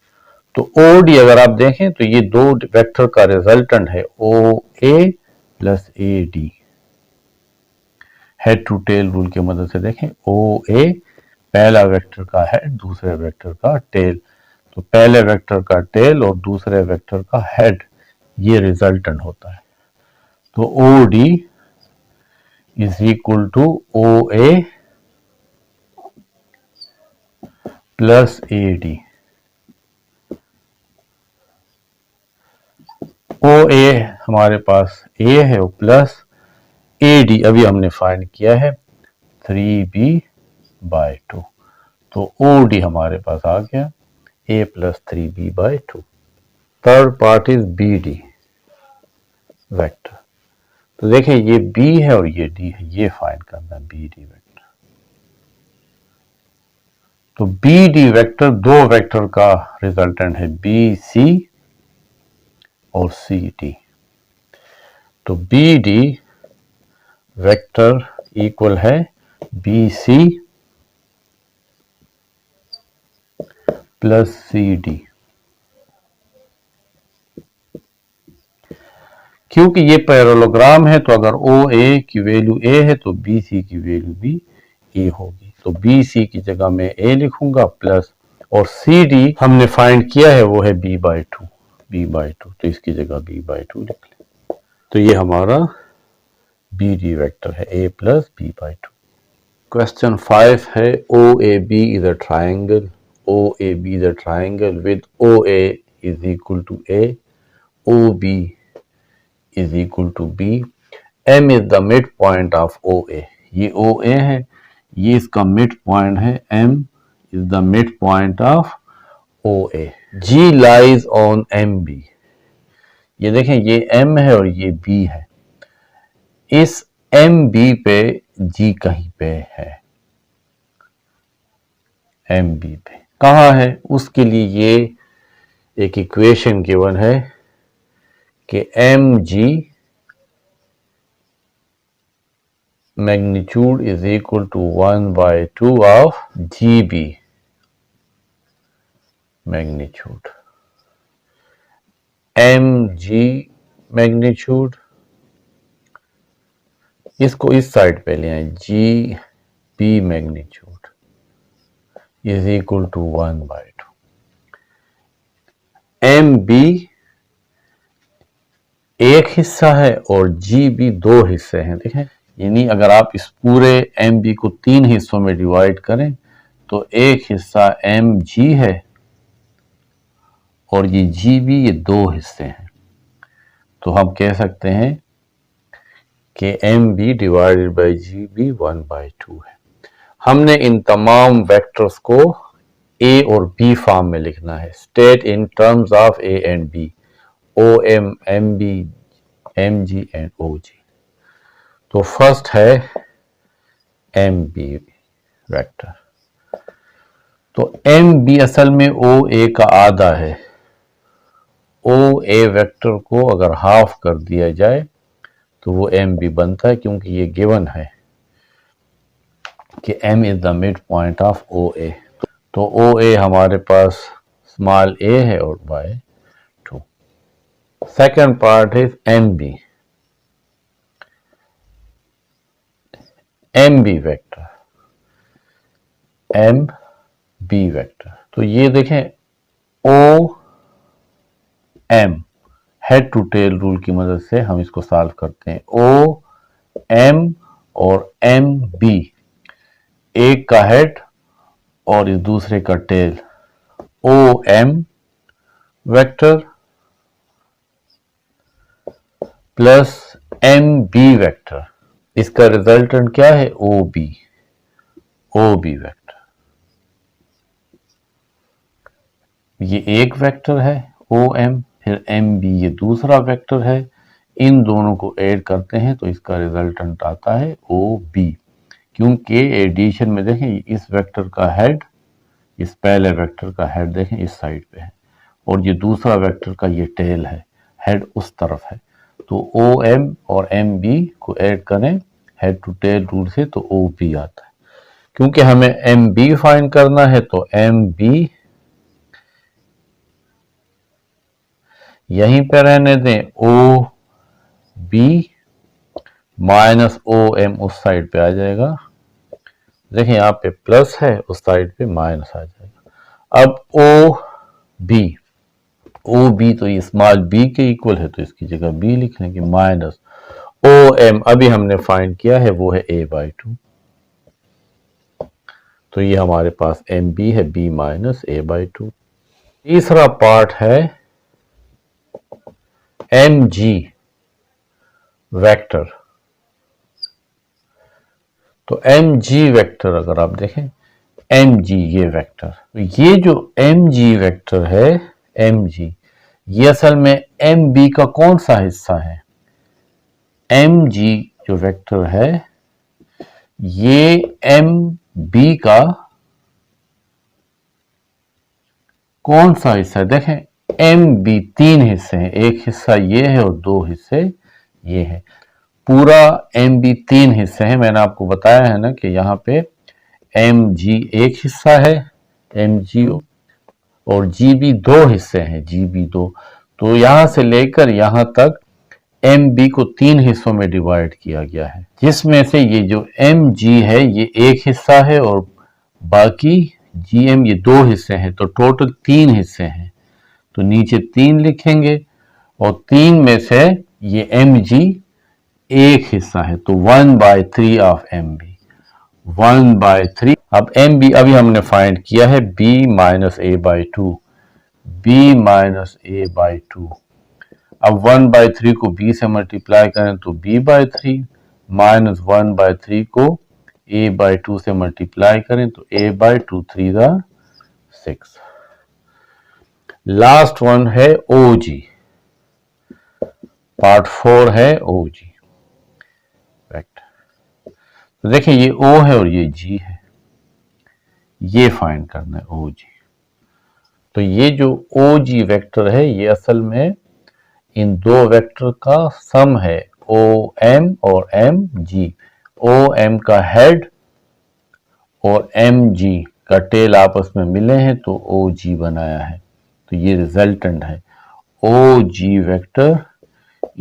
तो ओ डी अगर आप देखें तो ये दो वेक्टर का रिजल्टेंट है O A plus A D. Head to tail rule की मदद से देखें ओ ए पहला वेक्टर का हेड, दूसरे वेक्टर का टेल। तो पहले वेक्टर का टेल और दूसरे वेक्टर का हेड, ये रिजल्टेंट होता है। तो O D is equal to O A plus A D. O A हमारे पास ए है और प्लस ए डी अभी हमने फाइंड किया है 3b/2। तो ओ डी हमारे पास आ गया a plus 3b/2। Third part is B D vector. तो देखें ये b है और ये d है, ये फाइंड करना है बी डी वेक्टर। तो बी डी वेक्टर दो वेक्टर का रिजल्टेंट है बी सी और सी डी। तो बी डी वेक्टर इक्वल है B C plus C D. क्योंकि ये पैरेललोग्राम है तो अगर ओ ए की वैल्यू ए है तो बी सी की वैल्यू भी ए होगी। तो बी सी की जगह मैं ए लिखूंगा प्लस, और सी डी हमने फाइंड किया है वो है b/2। तो इसकी जगह b/2 लिख लें। तो ये हमारा बी डी वेक्टर है a प्लस b/2। क्वेश्चन 5 है O A B is a triangle. O A B is a triangle with O A is equal to A, O B is equal to B, M is the midpoint of OA। ये OA है, ये इसका midpoint है, M is the midpoint of OA। G lies on MB। ये देखें ये M है और ये B है, इस MB पे G कहीं पे है, MB पे कहाँ है, उसके लिए ये एक इक्वेशन गिवन है कि mg magnitude is equal to 1/2 of gb magnitude। mg magnitude इसको इस साइड पे ले आए, gb magnitude is equal to 1/2। mb एक हिस्सा है और gb दो हिस्से हैं। देखें यानी अगर आप इस पूरे mb को तीन हिस्सों में डिवाइड करें तो एक हिस्सा mg है और ये gb ये दो हिस्से हैं। तो हम कह सकते हैं कि mb डिवाइडेड बाई gb 1/2 है। हमने इन तमाम वेक्टर्स को a और b फॉर्म में लिखना है। State in terms of a and b, OM, MB, MG and OG। तो फर्स्ट है MB वेक्टर। तो MB असल में OA का आधा है। OA वेक्टर को अगर हाफ कर दिया जाए तो वो MB बनता है, क्योंकि ये गिवन है कि M is the mid point of OA। तो OA हमारे पास स्मॉल a है और by 2। Second part is MB। MB vector, MB vector. तो ये देखें OM head to tail rule की मदद से हम इसको सॉल्व करते हैं। OM और MB, एक का हेड और इस दूसरे का tail, OM vector plus MB vector, इसका रिजल्टेंट क्या है OB वेक्टर। ये एक वेक्टर है OM, फिर MB ये दूसरा वेक्टर है। इन दोनों को ऐड करते हैं तो इसका रिजल्टेंट आता है OB, क्योंकि एडिशन में देखें इस वेक्टर का हेड, इस पहले वेक्टर का हेड देखें इस साइड पे है और ये दूसरा वेक्टर का ये टेल है, हेड उस तरफ है। तो ओ एम और एम बी को ऐड करें हेड टू टेल रूल से तो ओ बी आता है। क्योंकि हमें एम बी फाइंड करना है तो एम बी यहीं पे रहने दें, O B minus O M उस साइड पे आ जाएगा। देखें यहाँ पे प्लस है, उस साइड पे माइनस आ जाएगा। अब ओ बी तो ये स्मॉल बी के इक्वल है तो इसकी जगह बी लिख लेंगे, माइनस ओ एम अभी हमने फाइंड किया है वो है ए बाई टू। तो ये हमारे पास एम बी है B minus A by two. तीसरा पार्ट है एम जी वेक्टर। तो एम जी वेक्टर अगर आप देखें, एम जी ये वेक्टर, तो ये जो एम जी वेक्टर है, एम जी ये असल में एम बी का कौन सा हिस्सा है? एम जी जो वेक्टर है ये एम बी का कौन सा हिस्सा है? देखें एम बी तीन हिस्से हैं, एक हिस्सा ये है और दो हिस्से ये है। पूरा एम बी तीन हिस्से हैं, मैंने आपको बताया है ना कि यहाँ पे एम जी एक हिस्सा है एम जी, और जी बी दो हिस्से हैं जी बी दो। तो यहां से लेकर यहां तक एम बी को तीन हिस्सों में डिवाइड किया गया है, जिसमें से ये जो एम जी है ये एक हिस्सा है और बाकी जी एम ये दो हिस्से हैं, तो टोटल तीन हिस्से हैं। तो नीचे तीन लिखेंगे और तीन में से ये एम जी एक हिस्सा है, तो 1/3 ऑफ एम बी, 1/3। अब एम बी अभी हमने फाइंड किया है B minus A by two, B minus A by two. अब 1/3 को b से मल्टीप्लाई करें तो b/3 माइनस 1/3 को a/2 से मल्टीप्लाई करें तो a/2 3 दा 6। लास्ट वन है OG, पार्ट 4 है OG वेक्टर। तो देखिए ये O है और ये G है, ये फाइंड करना है OG। तो ये जो OG वेक्टर है ये असल में इन दो वेक्टर का सम है, ओ एम और एम जी। ओ एम का हेड और एम जी का टेल आपस में मिले हैं तो ओ जी बनाया है। तो ये रिजल्टेंट है, ओ जी वेक्टर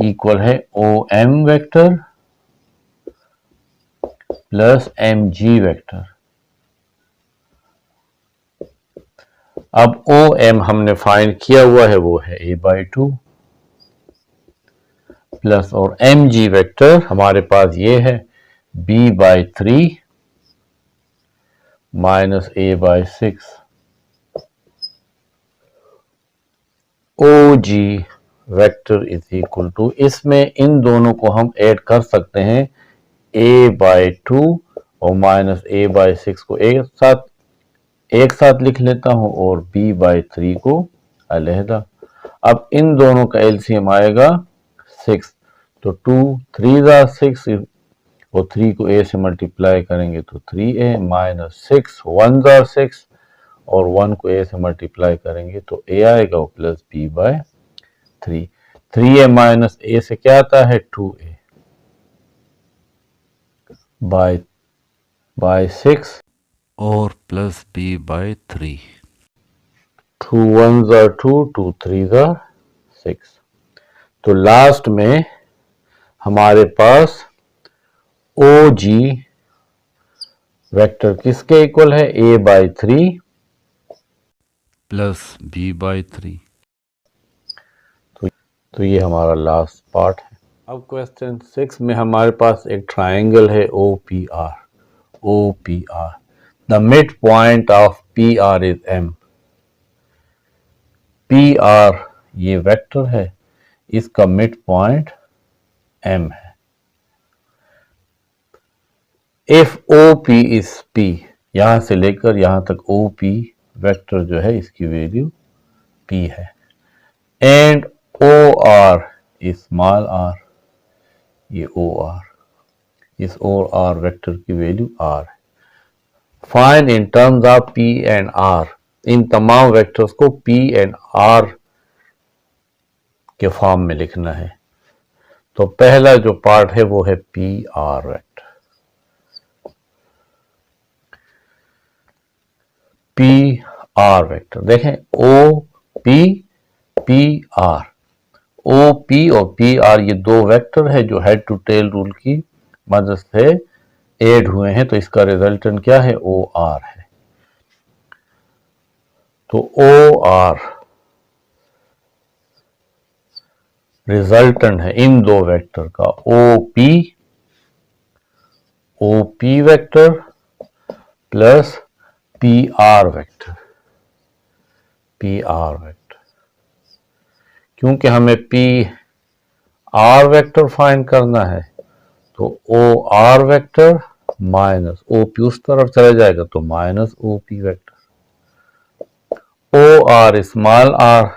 इक्वल है O M vector plus M G vector. अब ओ एम हमने फाइंड किया हुआ है वो है a/2 प्लस, और एम जी वेक्टर हमारे पास ये है b/3 minus a/6। O G vector is equal to, इसमें इन दोनों को हम ऐड कर सकते हैं a/2 और माइनस a/6 को एक साथ लिख लेता हूं और b/3 को अलहदा। अब इन दोनों का एलसीएम आएगा 6, तो 2 3 ज़ा 6 और 3 को a से मल्टीप्लाई करेंगे तो 3a माइनस 6 1 ज़ा 6 और 1 को a से मल्टीप्लाई करेंगे तो a आएगा plus b/3। 3a minus a से क्या आता है 2a बाय 6 और प्लस b/3। 2 1 ज़ा 2 2 3 ज़ा 6। तो लास्ट में हमारे पास ओ जी वेक्टर किसके इक्वल है a/3 प्लस b/3। तो ये हमारा लास्ट पार्ट है। अब क्वेश्चन 6 में हमारे पास एक ट्राइंगल है OPR। OPR, the mid point of PR is M। PR ये वेक्टर है, इसका मिड पॉइंट M है। इफ OP इज P, यहां से लेकर यहां तक OP वेक्टर जो है इसकी वैल्यू P है, and OR is small r, ये OR, इस OR वेक्टर की वैल्यू R है। Find in terms of P and R इन तमाम वेक्टर्स को P एंड R के फॉर्म में लिखना है। तो पहला जो पार्ट है वो है P R vector. P R vector देखें, O P R, O P और पी आर ये दो वेक्टर है जो हेड टू टेल रूल की मदद से ऐड हुए हैं, तो इसका रिजल्टेंट क्या है, ओ आर है। तो ओ आर रिजल्टेंट है इन दो वेक्टर का, O P vector plus P R vector, P R vector. क्योंकि हमें पी आर वेक्टर फाइंड करना है, तो O R vector minus O P उस तरफ चला जाएगा तो minus O P vector, O R small R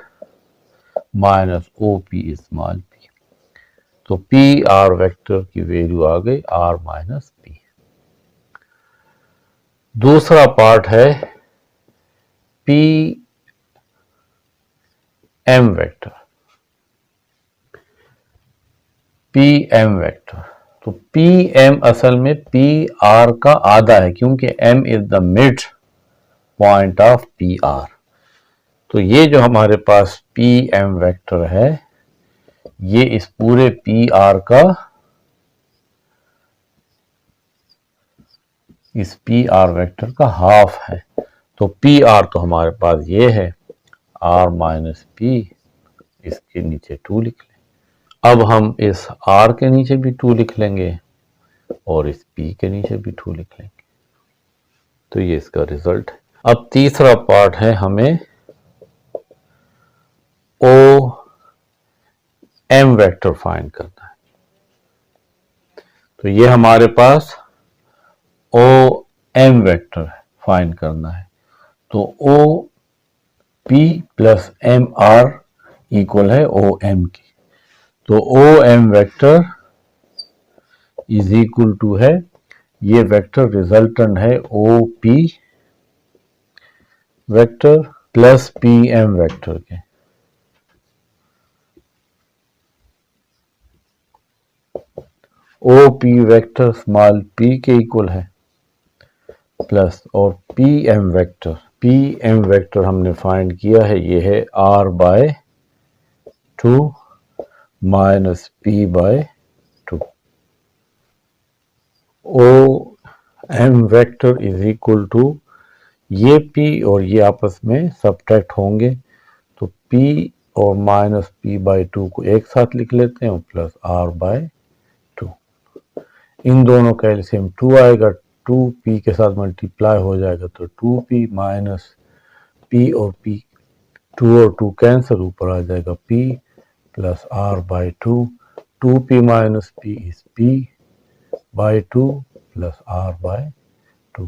minus O P small P. तो पी आर वेक्टर की वैल्यू आ गई आर माइनस पी। दूसरा पार्ट है P M vector, P M vector. तो पी एम असल में पी आर का आधा है, क्योंकि M is the mid point of P R. तो ये जो हमारे पास पी एम वेक्टर है, ये इस पूरे पी आर का, इस पी आर वेक्टर का हाफ है। तो पी आर तो हमारे पास ये है आर माइनस पी, इसके नीचे 2 लिख लें। अब हम इस आर के नीचे भी 2 लिख लेंगे और इस पी के नीचे भी 2 लिख लेंगे। तो ये इसका रिजल्ट है। अब तीसरा पार्ट है, हमें ओ एम वेक्टर फाइंड करना है। तो ये हमारे पास ओ एम वेक्टर फाइंड करना है। तो O P plus M R equal है ओ एम की। तो O M vector is equal to है, ये वेक्टर रिजल्टेंट है O P vector plus P M vector के। O P vector small P के इक्वल है प्लस, और पी एम वेक्टर हमने फाइंड किया है, ये है R by 2 minus P by 2। O M vector is equal to, ये पी और ये आपस में सब्ट्रैक्ट होंगे, तो पी और माइनस पी बाय 2 को एक साथ लिख लेते हैं, प्लस आर बाय 2। इन दोनों का एलसीएम 2 आएगा, 2p के साथ मल्टीप्लाई हो जाएगा, तो 2p माइनस p और p 2 और 2 कैंसिल, ऊपर आ जाएगा p plus r by 2। 2p minus p is p by 2 plus r by 2।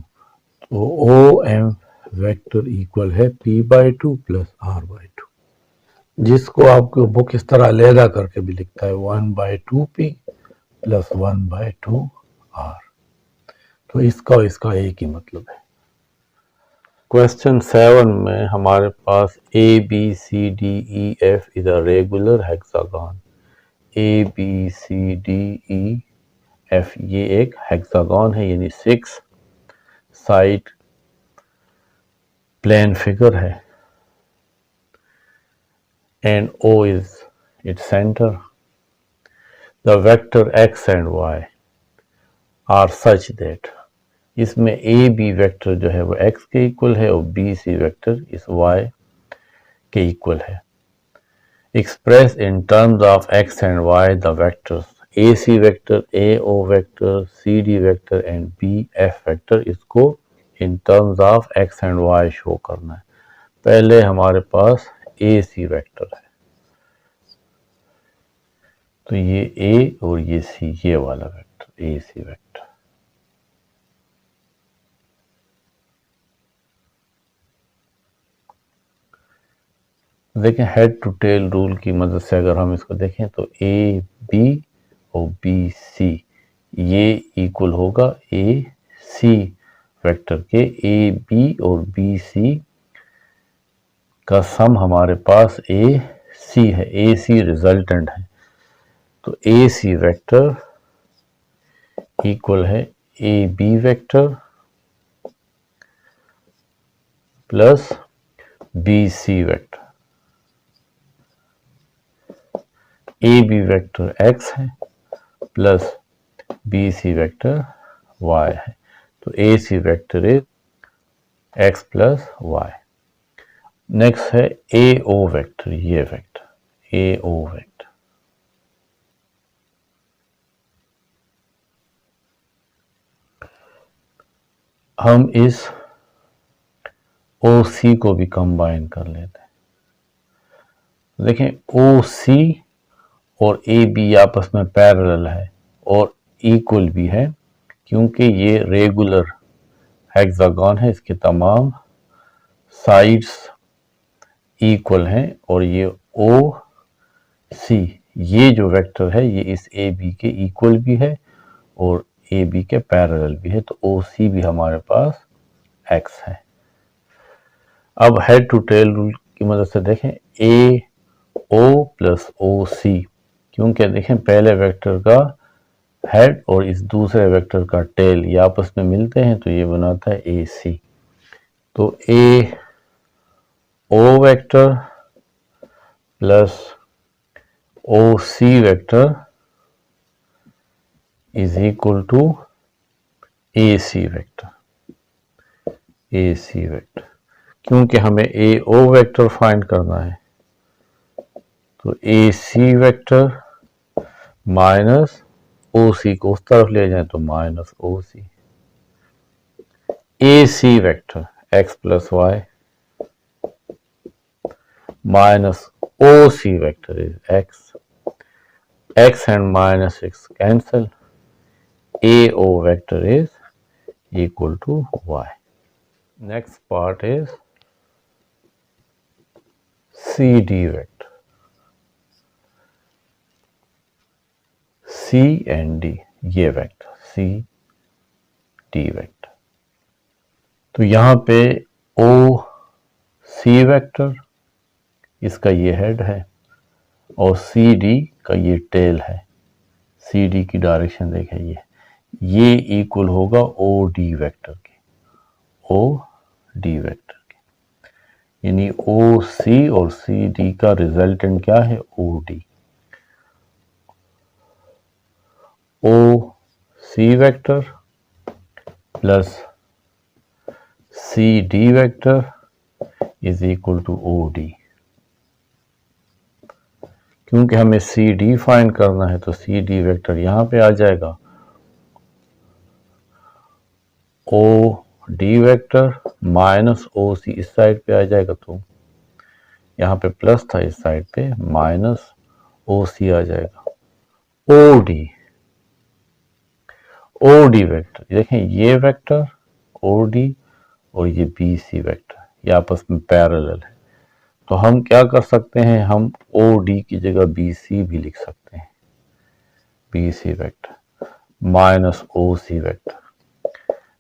तो ओ एम वेक्टर इक्वल है p by 2 plus r by 2, जिसको आपको बुक इस तरह अलहदा करके भी लिखता है 1 by 2p plus 1 by 2r। तो इसका इसका एक ही मतलब है। क्वेश्चन 7 में हमारे पास A B C D E F is a regular hexagon. A B C D E F ये एक हेक्सागन है, यानी 6 साइड प्लेन फिगर है, and O is its centre. The vector X and Y are such that, इसमें ए बी वेक्टर जो है वो x के इक्वल है और बी सी वेक्टर इस y के इक्वल है। Express in terms of x and y the vectors A C vector, A O vector, C D vector and B F vector, इसको in terms of x and y show करना है। पहले हमारे पास ए सी वेक्टर है, तो ये ए और ये सी, ये वाला वेक्टर ए सी वेक्टर। देखें हेड टू टेल रूल की मदद से अगर हम इसको देखें तो ए बी और बी सी ये इक्वल होगा ए सी वेक्टर के। ए बी और बी सी का सम हमारे पास ए सी है, ए सी रिजल्टेंट है। तो ए सी वेक्टर इक्वल है A B vector plus B C vector. A B vector X है plus B C vector Y है। तो A C vector is X plus Y. Next है ए ओ वेक्टर, ये वेक्टर ए ओ वेक्टर। हम इस ओ सी को भी कंबाइन कर लेते हैं। देखें ओ सी और ए बी आपस में पैरेलल है और इक्वल भी है, क्योंकि ये रेगुलर हेक्सागन है, इसके तमाम साइड्स इक्वल हैं। और ये ओ सी, ये जो वेक्टर है ये इस ए बी के इक्वल भी है और ए बी के पैरेलल भी है। तो ओ सी भी हमारे पास एक्स है। अब हेड टू टेल रूल की मदद से देखें ए ओ प्लस ओ सी, क्योंकि देखें पहले वेक्टर का हेड और इस दूसरे वेक्टर का टेल ये आपस में मिलते हैं, तो ये बनाता है ए सी। तो A O vector plus O C vector is equal to A C vector, A C vector, क्योंकि हमें ए ओ वेक्टर फाइंड करना है। तो A C vector minus O सी को उस तरफ ले जाएं तो minus O C. A C vector X plus Y minus O C vector is X, X and minus X cancel, A O vector is equal to y. Next part is CD vector, C and D, ये वेक्टर C D वेक्टर। तो यहाँ पे O C वेक्टर, इसका ये हेड है और सी डी का ये टेल है। सी डी की डायरेक्शन देखें, ये इक्वल होगा ओ डी वेक्टर के, ओ डी वेक्टर के, यानी ओ सी और सी डी का रिजल्टेंट क्या है, O D. O C vector plus C D vector is equal to O D. क्योंकि हमें सी डी फाइंड करना है तो सी डी वेक्टर यहां पे आ जाएगा, O D vector minus O सी इस साइड पे आ जाएगा, तो यहाँ पे प्लस था, इस साइड पे माइनस ओ सी आ जाएगा। ओ डी वेक्टर देखें, ये वेक्टर ओ डी और ये बी सी वेक्टर ये आपस में पैरेलल है, तो हम क्या कर सकते हैं, हम ओ डी की जगह बी सी भी लिख सकते हैं। B C vector minus O C vector,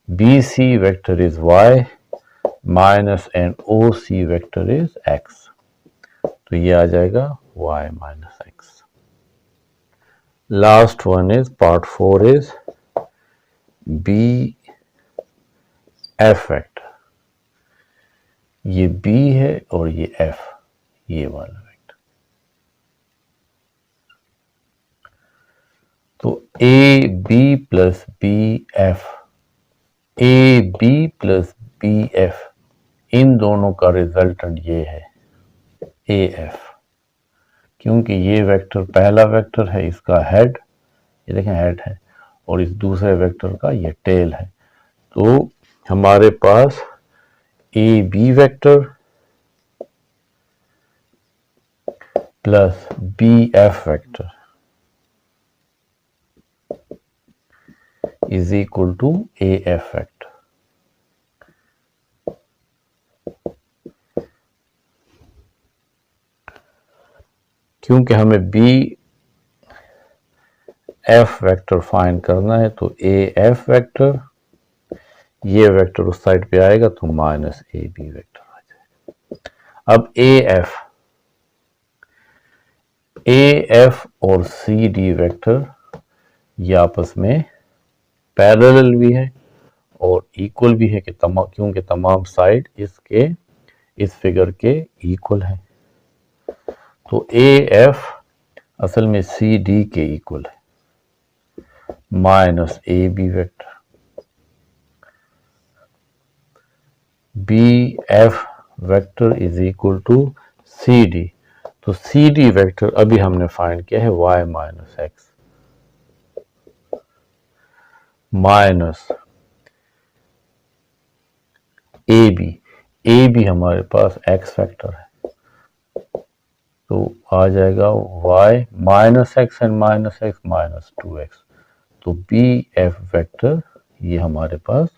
BC vector is y minus and OC vector is x, तो ये आ जाएगा y minus x। Last one is part 4 is BF vector, ये B है और ये F, ये वाला वेक्टर। तो AB plus BF, A B plus B F, इन दोनों का रिजल्टेंट ये है ए एफ। क्योंकि ये वेक्टर पहला वेक्टर है, इसका हेड ये देखें हेड है और इस दूसरे वेक्टर का ये टेल है, तो हमारे पास A B vector plus B F vector is equal to AF vector। क्योंकि हमें BF वेक्टर फाइंड करना है तो AF वेक्टर, ये वेक्टर उस साइड पे आएगा तो माइनस AB वेक्टर आ जाएगा। अब ए एफ और सी डी वेक्टर ये आपस में पैरेलल भी है और इक्वल भी है कि क्योंकि तमाम साइड इसके इस फिगर के इक्वल है। तो ए एफ असल में सी डी के इक्वल है minus A B vector, B F vector is equal to C D. तो सी डी वेक्टर अभी हमने फाइंड किया है Y minus X minus A B हमारे पास एक्स फैक्टर है, तो आ जाएगा y minus X and minus X minus 2x। तो बी एफ वेक्टर ये हमारे पास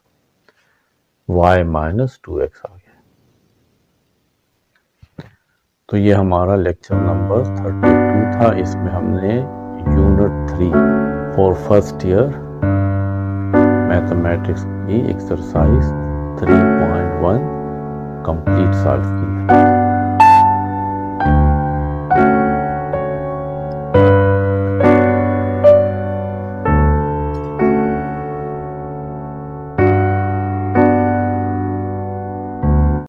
y माइनस 2x आ गया। तो ये हमारा लेक्चर नंबर 32 था। इसमें हमने unit 3 for first year mathematics की एक्सरसाइज 3.1 कंप्लीट सॉल्व की है।